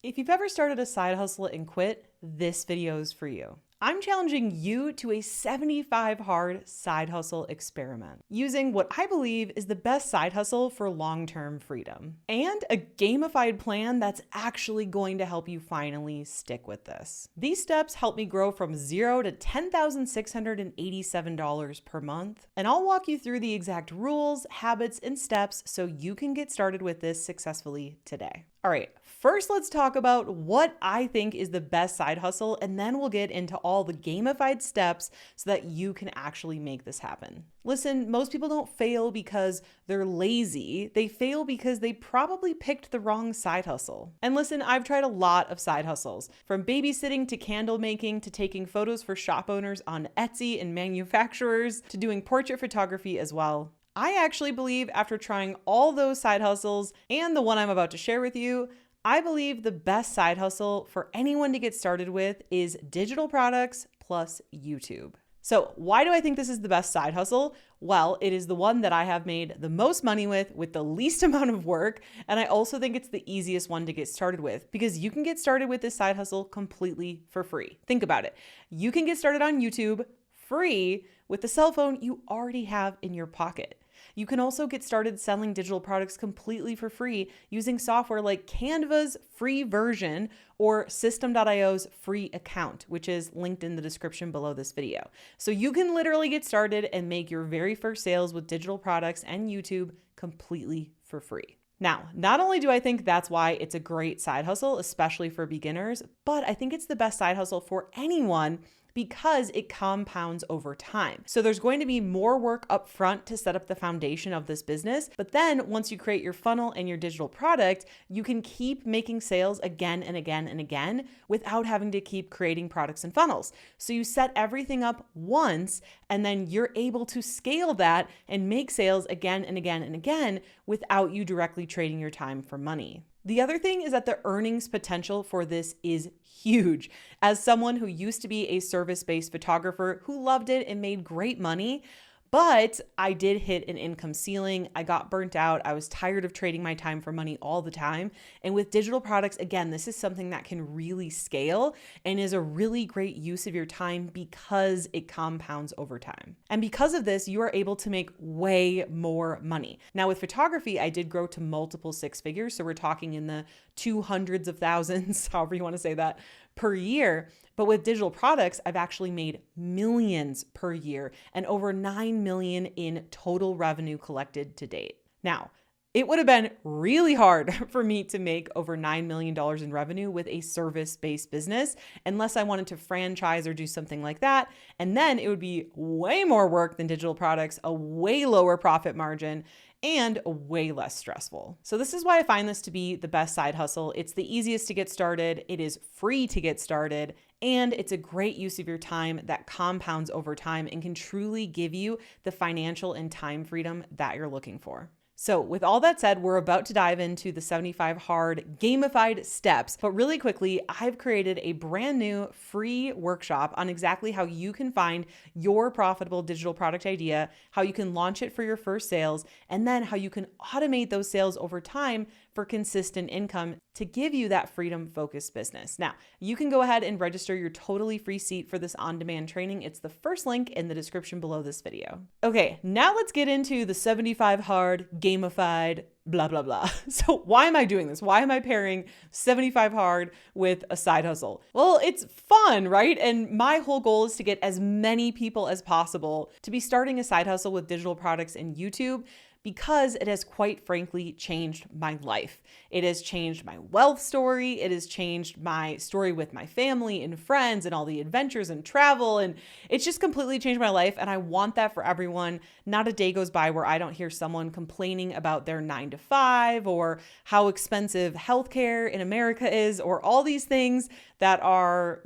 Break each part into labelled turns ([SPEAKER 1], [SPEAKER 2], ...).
[SPEAKER 1] If you've ever started a side hustle and quit, this video is for you. I'm challenging you to a 75 hard side hustle experiment using what I believe is the best side hustle for long-term freedom and a gamified plan that's actually going to help you finally stick with this. These steps help me grow from $0 to $10,687 per month, and I'll walk you through the exact rules, habits, and steps so you can get started with this successfully today. All right, first let's talk about what I think is the best side hustle, and then we'll get into all the gamified steps so that you can actually make this happen. Listen, most people don't fail because they're lazy. They fail because they probably picked the wrong side hustle. And listen, I've tried a lot of side hustles, from babysitting to candle making to taking photos for shop owners on Etsy and manufacturers to doing portrait photography as well. I actually believe after trying all those side hustles and the one I'm about to share with you, I believe the best side hustle for anyone to get started with is digital products plus YouTube. So why do I think this is the best side hustle? Well, it is the one that I have made the most money with the least amount of work. And I also think it's the easiest one to get started with because you can get started with this side hustle completely for free. Think about it. You can get started on YouTube free with the cell phone you already have in your pocket. You can also get started selling digital products completely for free using software like Canva's free version or System.io's free account, which is linked in the description below this video. So you can literally get started and make your very first sales with digital products and YouTube completely for free. Now, not only do I think that's why it's a great side hustle, especially for beginners, but I think it's the best side hustle for anyone because it compounds over time. So there's going to be more work up front to set up the foundation of this business. But then once you create your funnel and your digital product, you can keep making sales again and again and again without having to keep creating products and funnels. So you set everything up once and then you're able to scale that and make sales again and again and again without you directly trading your time for money. The other thing is that the earnings potential for this is huge. As someone who used to be a service-based photographer who loved it and made great money, but I did hit an income ceiling. I got burnt out. I was tired of trading my time for money all the time. And with digital products, again, this is something that can really scale and is a really great use of your time because it compounds over time. And because of this, you are able to make way more money. Now with photography, I did grow to multiple six figures. So we're talking in the 200s of thousands, however you want to say that, per year. But with digital products, I've actually made millions per year and over 9 million in total revenue collected to date. Now, it would have been really hard for me to make over $9 million in revenue with a service-based business unless I wanted to franchise or do something like that. And then it would be way more work than digital products, a way lower profit margin, and way less stressful. So this is why I find this to be the best side hustle. It's the easiest to get started. It is free to get started. And it's a great use of your time that compounds over time and can truly give you the financial and time freedom that you're looking for. So with all that said, we're about to dive into the 75 hard gamified steps. But really quickly, I've created a brand new free workshop on exactly how you can find your profitable digital product idea, how you can launch it for your first sales, and then how you can automate those sales over time for consistent income to give you that freedom-focused business. Now, you can go ahead and register your totally free seat for this on-demand training. It's the first link in the description below this video. Okay, now let's get into the 75 hard gamified blah, blah, blah. So why am I doing this? Why am I pairing 75 hard with a side hustle? Well, it's fun, right? And my whole goal is to get as many people as possible to be starting a side hustle with digital products in YouTube, because it has quite frankly changed my life. It has changed my wealth story. It has changed my story with my family and friends and all the adventures and travel. And it's just completely changed my life. And I want that for everyone. Not a day goes by where I don't hear someone complaining about their 9 to 5 or how expensive healthcare in America is, or all these things that are,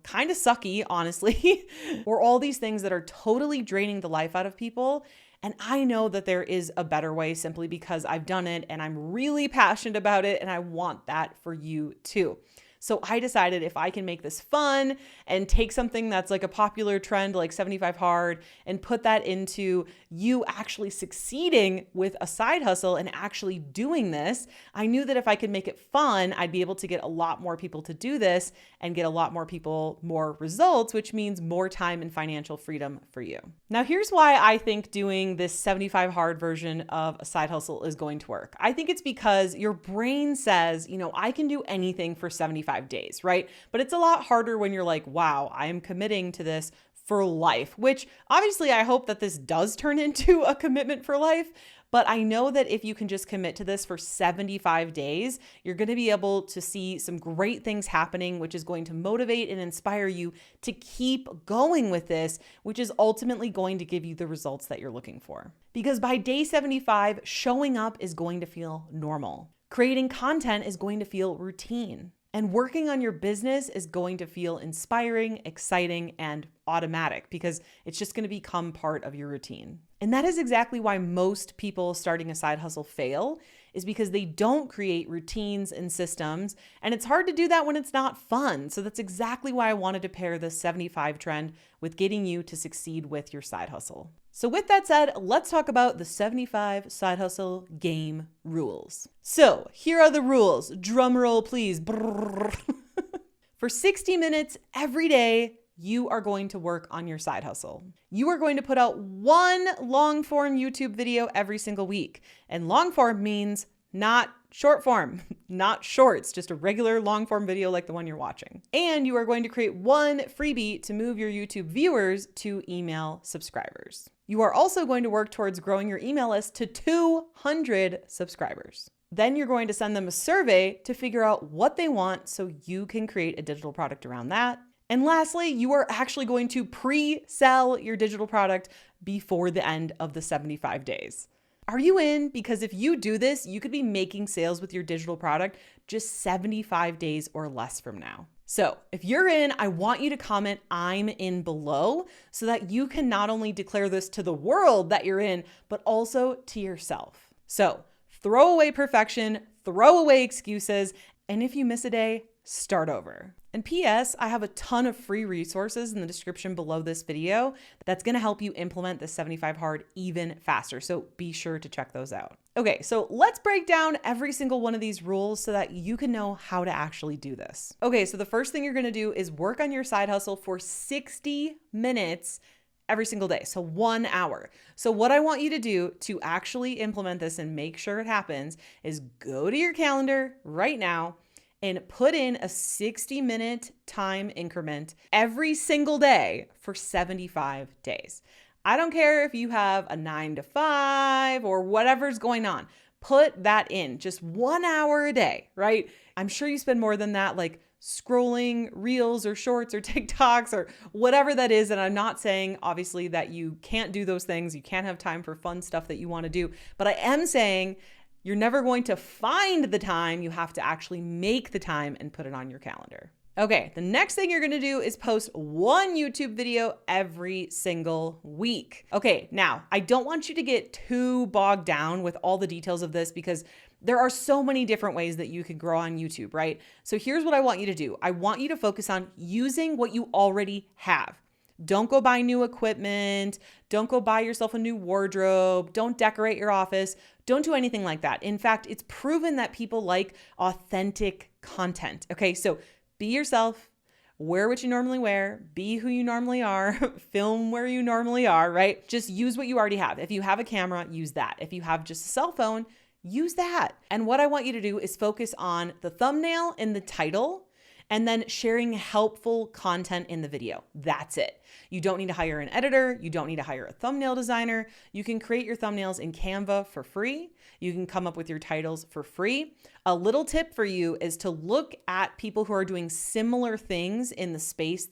[SPEAKER 1] kind of sucky, honestly, or all these things that are totally draining the life out of people. And I know that there is a better way simply because I've done it and I'm really passionate about it and I want that for you too. So I decided if I can make this fun and take something that's like a popular trend like 75 hard and put that into you actually succeeding with a side hustle and actually doing this, I knew that if I could make it fun, I'd be able to get a lot more people to do this and get a lot more people more results, which means more time and financial freedom for you. Now, here's why I think doing this 75 hard version of a side hustle is going to work. I think it's because your brain says, I can do anything for 75 days, right? But it's a lot harder when you're like, wow, I am committing to this for life, which obviously I hope that this does turn into a commitment for life. But I know that if you can just commit to this for 75 days, you're going to be able to see some great things happening, which is going to motivate and inspire you to keep going with this, which is ultimately going to give you the results that you're looking for. Because by day 75, showing up is going to feel normal. Creating content is going to feel routine. And working on your business is going to feel inspiring, exciting, and automatic because it's just going to become part of your routine. And that is exactly why most people starting a side hustle fail, is because they don't create routines and systems. And it's hard to do that when it's not fun. So that's exactly why I wanted to pair the 75 trend with getting you to succeed with your side hustle. So with that said, let's talk about the 75 side hustle game rules. So here are the rules. Drum roll, please. For 60 minutes every day, you are going to work on your side hustle. You are going to put out one long form YouTube video every single week. And long form means not short form, not shorts, just a regular long form video like the one you're watching. And you are going to create one freebie to move your YouTube viewers to email subscribers. You are also going to work towards growing your email list to 200 subscribers. Then you're going to send them a survey to figure out what they want so you can create a digital product around that. And lastly, you are actually going to pre-sell your digital product before the end of the 75 days. Are you in? Because if you do this, you could be making sales with your digital product just 75 days or less from now. So if you're in, I want you to comment "I'm in" below so that you can not only declare this to the world that you're in, but also to yourself. So throw away perfection, throw away excuses, and if you miss a day, start over. And P.S., I have a ton of free resources in the description below this video that's going to help you implement the 75 hard even faster. So be sure to check those out. Okay, so let's break down every single one of these rules so that you can know how to actually do this. Okay, so the first thing you're going to do is work on your side hustle for 60 minutes every single day. So 1 hour. So what I want you to do to actually implement this and make sure it happens is go to your calendar right now and put in a 60-minute time increment every single day for 75 days. I don't care if you have a 9 to 5 or whatever's going on. Put that in just 1 hour a day, right? I'm sure you spend more than that, like scrolling reels or shorts or TikToks or whatever that is. And I'm not saying obviously that you can't do those things. You can't have time for fun stuff that you want to do. But I am saying you're never going to find the time. You have to actually make the time and put it on your calendar. Okay, the next thing you're gonna do is post one YouTube video every single week. Okay, now I don't want you to get too bogged down with all the details of this because there are so many different ways that you can grow on YouTube, right? So here's what I want you to do. I want you to focus on using what you already have. Don't go buy new equipment. Don't go buy yourself a new wardrobe. Don't decorate your office. Don't do anything like that. In fact, it's proven that people like authentic content. Okay, so be yourself, wear what you normally wear, be who you normally are, film where you normally are, right? Just use what you already have. If you have a camera, use that. If you have just a cell phone, use that. And what I want you to do is focus on the thumbnail and the title, and then sharing helpful content in the video. That's it. You don't need to hire an editor. You don't need to hire a thumbnail designer. You can create your thumbnails in Canva for free. You can come up with your titles for free. A little tip for you is to look at people who are doing similar things in the space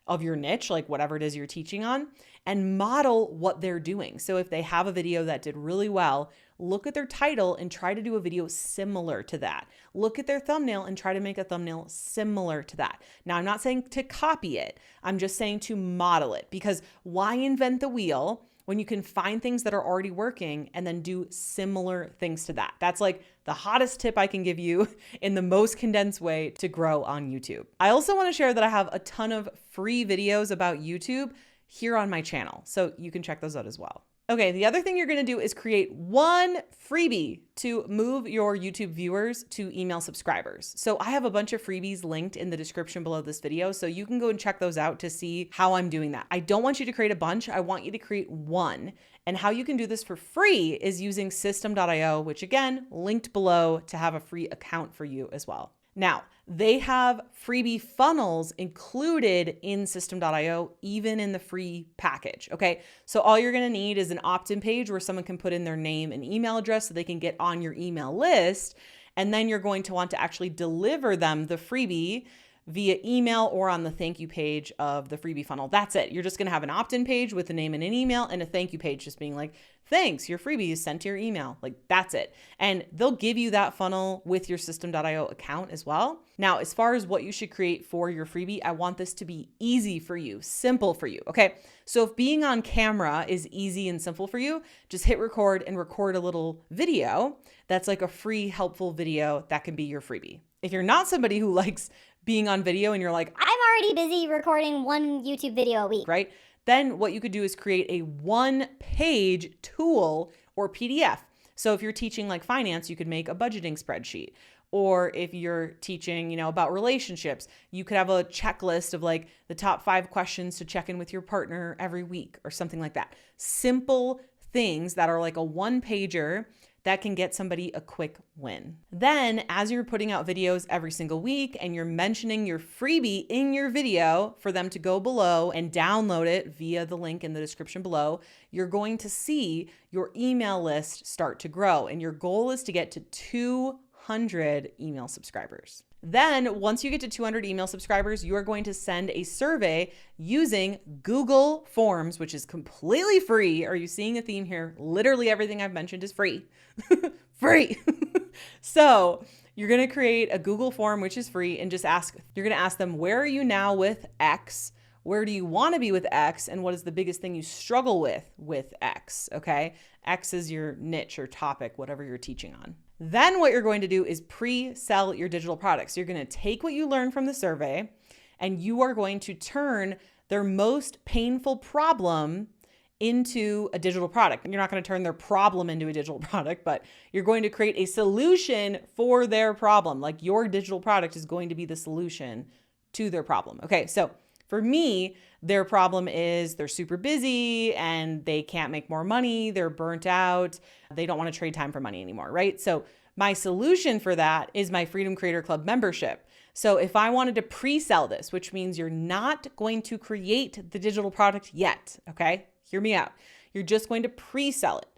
[SPEAKER 1] of your niche, like whatever it is you're teaching on, and model what they're doing. So if they have a video that did really well, look at their title and try to do a video similar to that. Look at their thumbnail and try to make a thumbnail similar to that. Now, I'm not saying to copy it. I'm just saying to model it, because why invent the wheel when you can find things that are already working and then do similar things to that. That's like the hottest tip I can give you in the most condensed way to grow on YouTube. I also want to share that I have a ton of free videos about YouTube here on my channel, so you can check those out as well. Okay, the other thing you're gonna do is create one freebie to move your YouTube viewers to email subscribers. So I have a bunch of freebies linked in the description below this video, so you can go and check those out to see how I'm doing that. I don't want you to create a bunch, I want you to create one. And how you can do this for free is using system.io, which again, linked below to have a free account for you as well. Now, they have freebie funnels included in system.io, even in the free package, okay? So all you're gonna need is an opt-in page where someone can put in their name and email address so they can get on your email list. And then you're going to want to actually deliver them the freebie via email or on the thank you page of the freebie funnel. That's it. You're just gonna have an opt-in page with a name and an email and a thank you page just being like, thanks, your freebie is sent to your email. Like that's it. And they'll give you that funnel with your system.io account as well. Now, as far as what you should create for your freebie, I want this to be easy for you, simple for you, okay? So if being on camera is easy and simple for you, just hit record and record a little video that's like a free, helpful video that can be your freebie. If you're not somebody who likes being on video and you're like,
[SPEAKER 2] I'm already busy recording one YouTube video a week,
[SPEAKER 1] right? Then what you could do is create a one-page tool or PDF. So if you're teaching like finance, you could make a budgeting spreadsheet. Or if you're teaching, about relationships, you could have a checklist of like the top 5 questions to check in with your partner every week or something like that. Simple things that are like a one-pager that can get somebody a quick win. Then as you're putting out videos every single week and you're mentioning your freebie in your video for them to go below and download it via the link in the description below, you're going to see your email list start to grow. And your goal is to get to 200 email subscribers. Then once you get to 200 email subscribers, you are going to send a survey using Google Forms, which is completely free. Are you seeing a theme here? Literally everything I've mentioned is free. Free. So you're going to create a Google form, which is free, and you're going to ask them, where are you now with X? Where do you want to be with X? And what is the biggest thing you struggle with X? Okay. X is your niche or topic, whatever you're teaching on. Then what you're going to do is pre-sell your digital products. You're going to take what you learned from the survey and you are going to turn their most painful problem into a digital product. And you're not going to turn their problem into a digital product, but you're going to create a solution for their problem. Like your digital product is going to be the solution to their problem. Okay, so for me, their problem is they're super busy and they can't make more money. They're burnt out. They don't want to trade time for money anymore, right? So my solution for that is my Freedom Creator Club membership. So if I wanted to pre-sell this, which means you're not going to create the digital product yet, okay? Hear me out. You're just going to pre-sell it.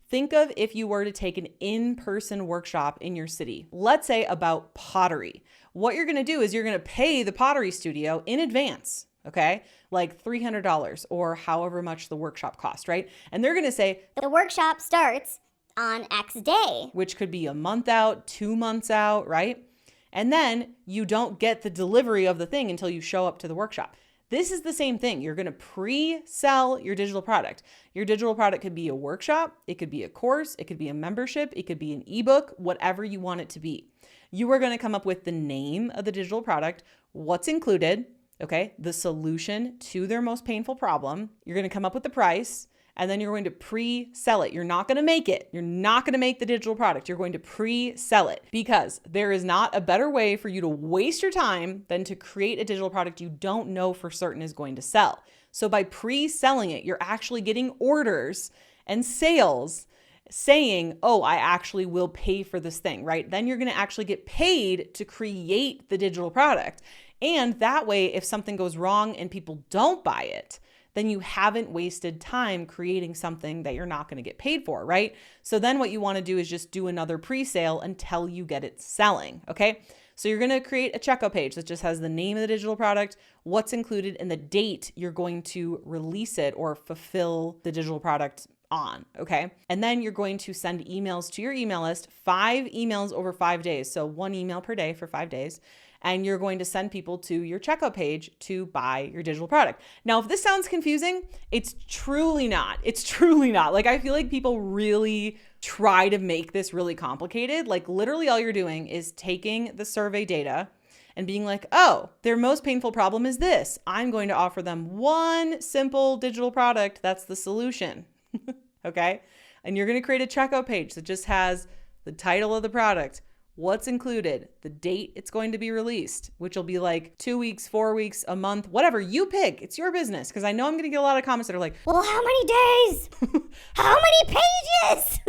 [SPEAKER 1] Think of if you were to take an in-person workshop in your city, let's say about pottery. What you're going to do is you're going to pay the pottery studio in advance, okay? Like $300 or however much the workshop cost, right? And they're going to say,
[SPEAKER 2] the workshop starts on X day,
[SPEAKER 1] which could be a month out, 2 months out, right? And then you don't get the delivery of the thing until you show up to the workshop. This is the same thing. You're going to pre-sell your digital product. Your digital product could be a workshop, it could be a course, it could be a membership, it could be an ebook, whatever you want it to be. You are going to come up with the name of the digital product, what's included, okay, the solution to their most painful problem. You're going to come up with the price, and then you're going to pre-sell it. You're not going to make it. You're not going to make the digital product. You're going to pre-sell it because there is not a better way for you to waste your time than to create a digital product you don't know for certain is going to sell. So by pre-selling it, you're actually getting orders and sales saying, oh, I actually will pay for this thing, right? Then you're going to actually get paid to create the digital product. And that way, if something goes wrong and people don't buy it, then you haven't wasted time creating something that you're not going to get paid for, right? So then what you want to do is just do another pre-sale until you get it selling, okay? So you're going to create a checkout page that just has the name of the digital product, what's included, and the date you're going to release it or fulfill the digital product on, okay? And then you're going to send emails to your email list, 5 emails over 5 days. So 1 email per day for 5 days. And you're going to send people to your checkout page to buy your digital product. Now, if this sounds confusing, it's truly not. It's truly not. Like, I feel like people really try to make this really complicated. Like, literally all you're doing is taking the survey data and being like, oh, their most painful problem is this. I'm going to offer them one simple digital product that's the solution. Okay? And you're going to create a checkout page that just has the title of the product, what's included, the date it's going to be released, which will be like 2 weeks, 4 weeks, a month, whatever you pick. It's your business. Because I know I'm going to get a lot of comments that are like,
[SPEAKER 2] well, how many days? How many pages?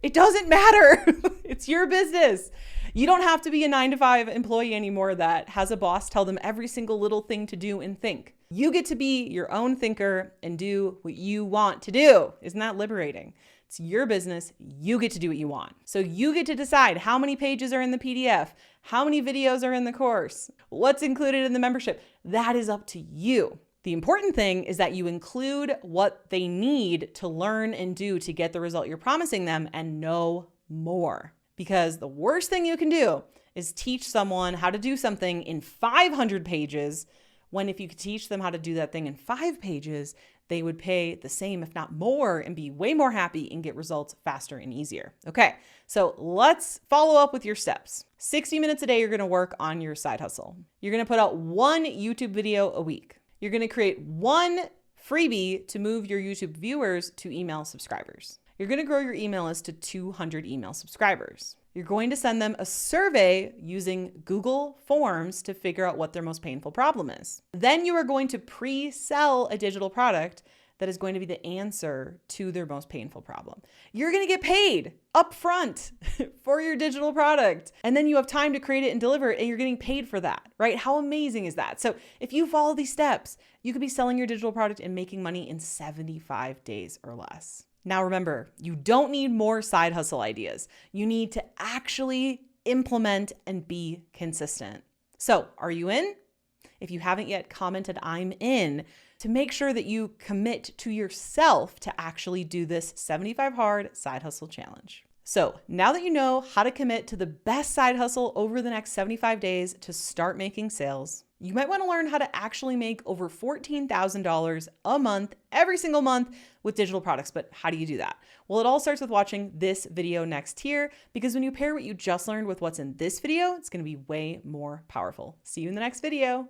[SPEAKER 1] It doesn't matter. It's your business. You don't have to be a 9-to-5 employee anymore that has a boss tell them every single little thing to do and think. You get to be your own thinker and do what you want to do. Isn't that liberating? It's your business. You get to do what you want. So you get to decide how many pages are in the PDF, how many videos are in the course, what's included in the membership. That is up to you. The important thing is that you include what they need to learn and do to get the result you're promising them and no more. Because the worst thing you can do is teach someone how to do something in 500 pages, when if you could teach them how to do that thing in 5 pages, they would pay the same, if not more, and be way more happy and get results faster and easier. Okay, so let's follow up with your steps. 60 minutes a day, you're gonna work on your side hustle. You're gonna put out 1 YouTube video a week. You're gonna create 1 freebie to move your YouTube viewers to email subscribers. You're going to grow your email list to 200 email subscribers. You're going to send them a survey using Google Forms to figure out what their most painful problem is. Then you are going to pre-sell a digital product that is going to be the answer to their most painful problem. You're going to get paid upfront for your digital product. And then you have time to create it and deliver it, and you're getting paid for that, right? How amazing is that? So if you follow these steps, you could be selling your digital product and making money in 75 days or less. Now remember, you don't need more side hustle ideas. You need to actually implement and be consistent. So, are you in? If you haven't yet commented, I'm in, to make sure that you commit to yourself to actually do this 75 hard side hustle challenge. So now that you know how to commit to the best side hustle over the next 75 days to start making sales, you might want to learn how to actually make over $14,000 a month, every single month with digital products. But how do you do that? Well, it all starts with watching this video next here, because when you pair what you just learned with what's in this video, it's going to be way more powerful. See you in the next video.